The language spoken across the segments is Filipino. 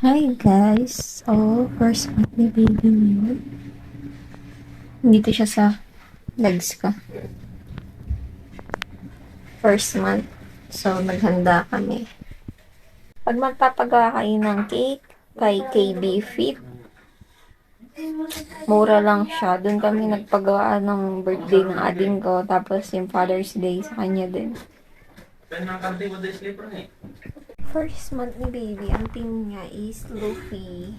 Hi guys! So, first month ni baby ngayon. Dito siya sa legs ko. First month. So, naghanda kami. Pag magpapagawa kayo ng cake, kay KB Fit, mura lang siya. Doon kami nagpagawa ng birthday ng ading ko. Tapos yung Father's Day sa kanya din. First month ni baby, ang team niya is Luffy.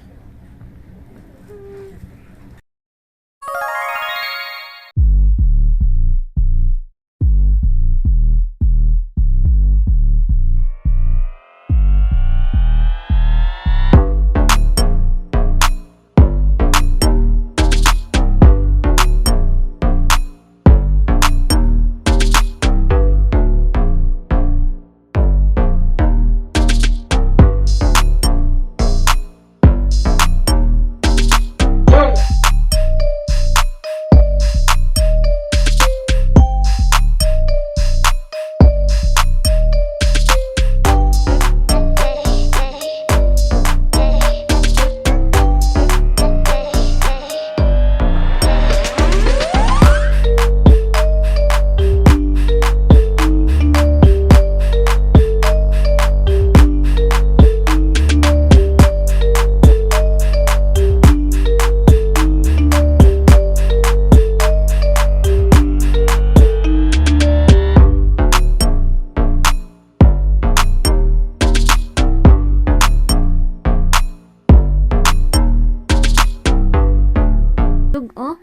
Oh,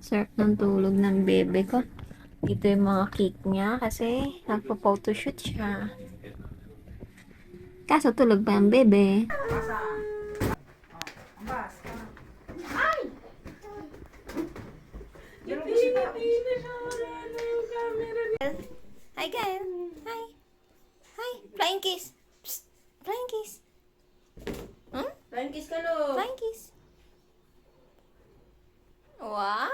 sarap ng tulog ng bebe ko. Dito yung mga cake niya kasi nagpo-photoshoot siya. Kaso tulog pa ang bebe. Hi guys. Hi. Hi. Flying kiss. Psst. Flying kiss. Hmm? Flying kiss ka, lo. Flying kiss. Wow,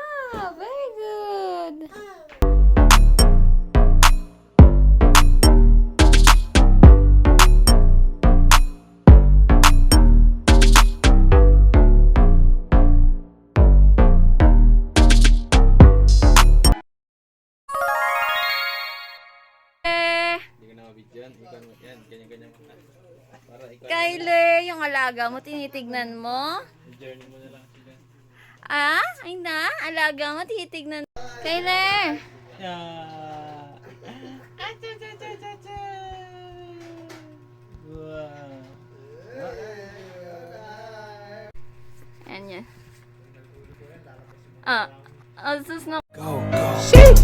very good. Hindi ka nakabidyan. Ikaw yan. Ganyan-ganyan mo na. Para ikaw. Kyler, yung alaga mo, tinitignan mo? I-journey mo na lang sila. Ah? Ay na? Alaga mo, tinitignan mo? Kyler! Yeah. Acha-cha-cha-cha-cha. Wow. Ayan yan. Sus na. Sheesh.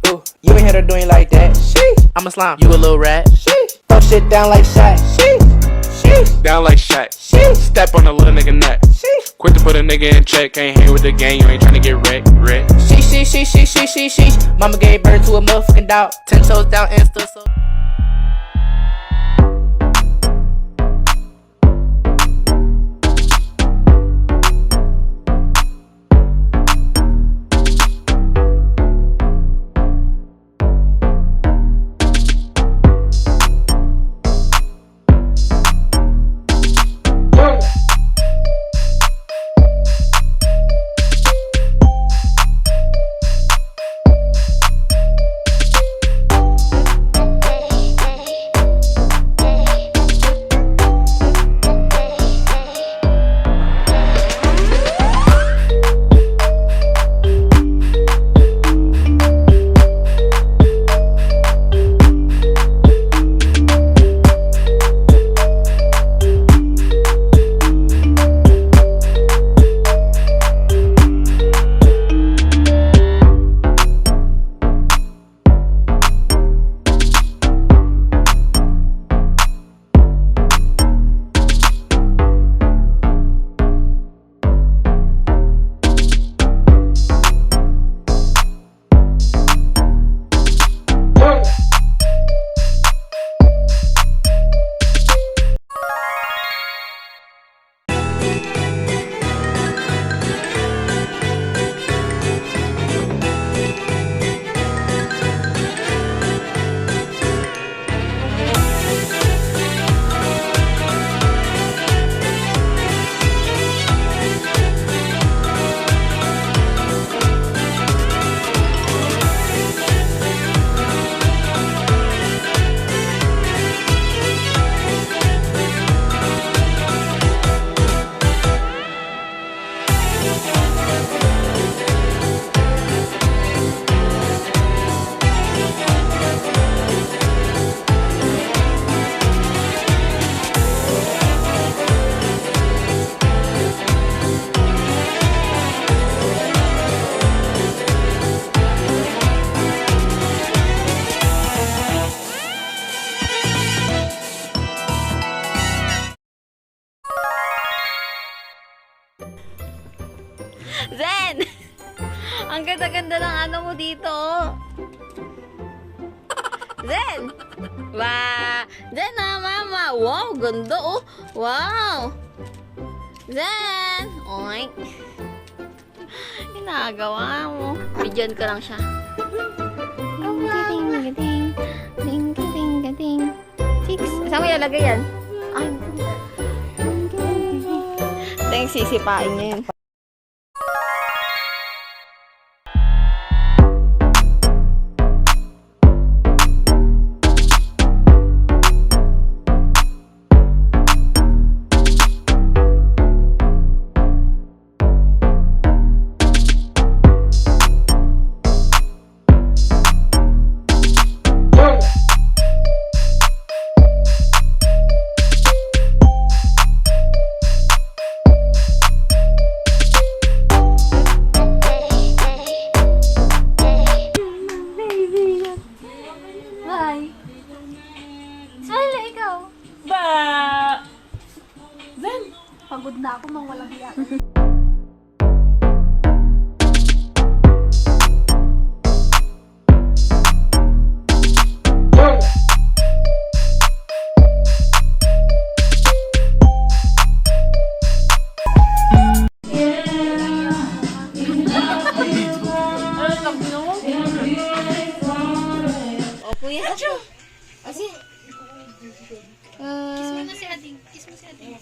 Ooh, you ain't had her doing like that. Sheesh. I'm a slime. You a little rat. Sheesh. Throw shit down like Shaq. Sheesh. Sheesh. Down like Shaq. Sheesh. Step on a little nigga neck. Sheesh. Quick to put a nigga in check. Can't hang with the gang. You ain't tryna get wrecked. Sheesh. Sheesh. Sheesh. Sheesh. Sheesh. Sheesh. Sheesh. Mama gave birth to a motherfucking dog. 10 toes down, Insta. So. Zen! Ang ganda-ganda ng ano mo dito. Zen! Zen na, mama. Wow, ganda oh. Wow. Zen! Oink. Ginagawa mo. Bidyan ko lang siya. Gating, gating. Gating, gating. Fix. Saan mo ilalagay yan? Ay. Thanks, sisipain niya yun. Bye. Smile ikaw. Pagod na ako mang walang hiya. O, kuya. Kasi. Kiss mo na si Ading. Kiss mo si Ading.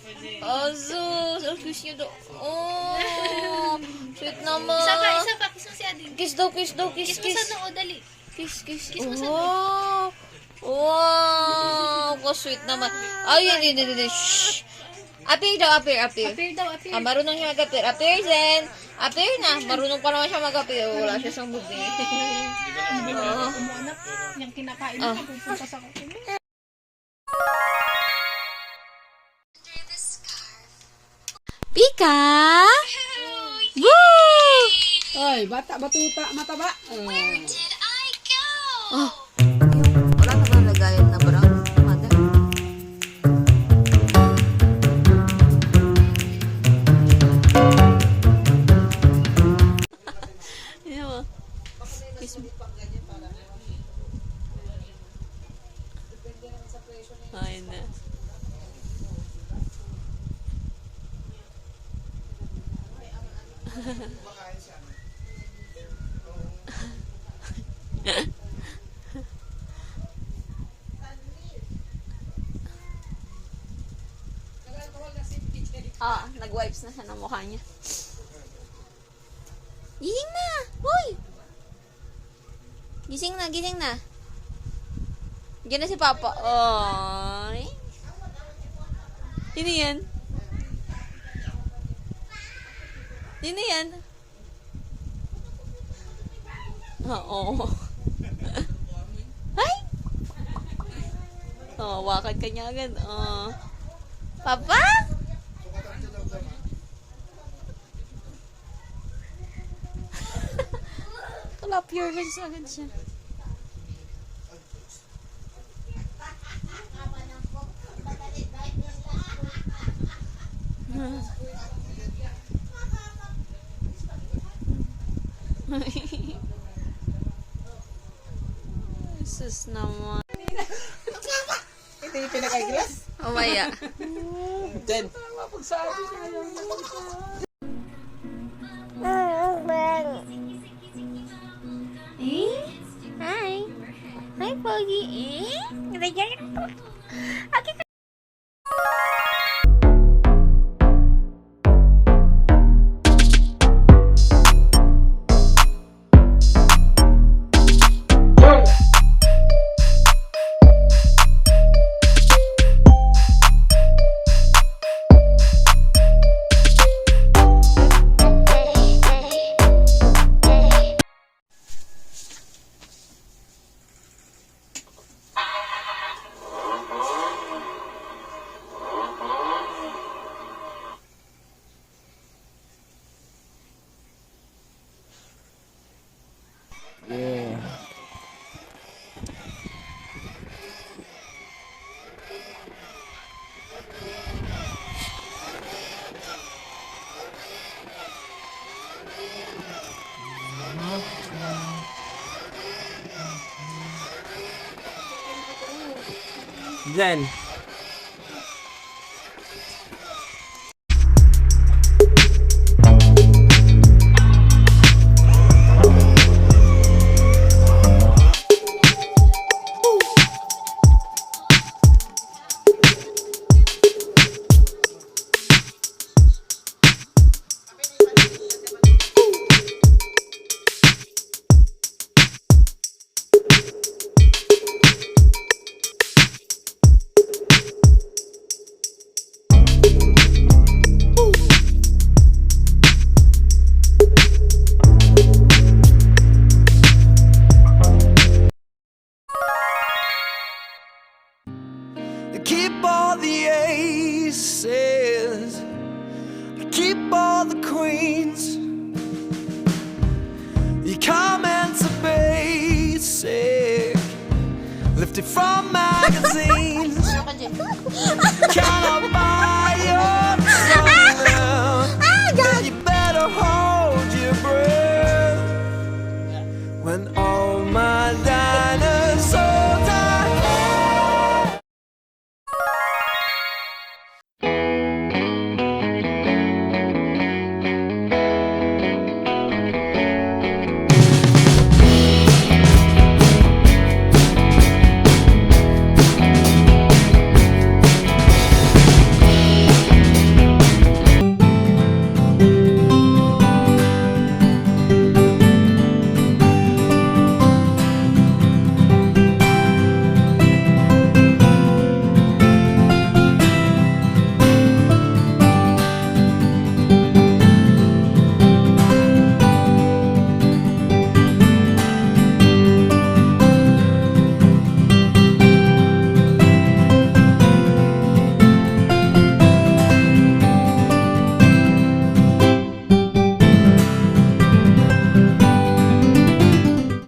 Sus. Ang kiss niyo daw. Oh. Sweet naman. Isa pa. Kiss mo si Ading. Kiss daw, kiss daw, kiss, Kiss mo sa noo, dali. Kiss. Kiss mo sa Wow. Wow. Ka-sweet naman. Ay, hindi. Shh. Appear daw, appear. Appear daw, appear. Marunong siya mag-appear. Appear, Zen. Appear na. Marunong pa naman siya mag-appear. Wala siya sa mood eh. Umuanap. Yung kinakain mo, pupunta sa kukin. Pika! Woo! Oy, bata, batuta, mataba. Oh. Wala na ba nalagayan na brown? Mother? Yan mo. Kiss mo. Ayun na. Nag-wipes na siya ng mukha niya. Gising na! Hoy! Gising na. Diyan na si Papa. Ay. Sino yan? Oo. Ay! Oh, wakan ka niya agad. Oh. Papa? Clap your hands agad siya. Sus naman. Ito yung pinakaglas. Umaya. Jen. Hi. Hi, Pogi. Jen. Keep all the aces, keep all the queens. You come into basic, lifted from magazines. Count up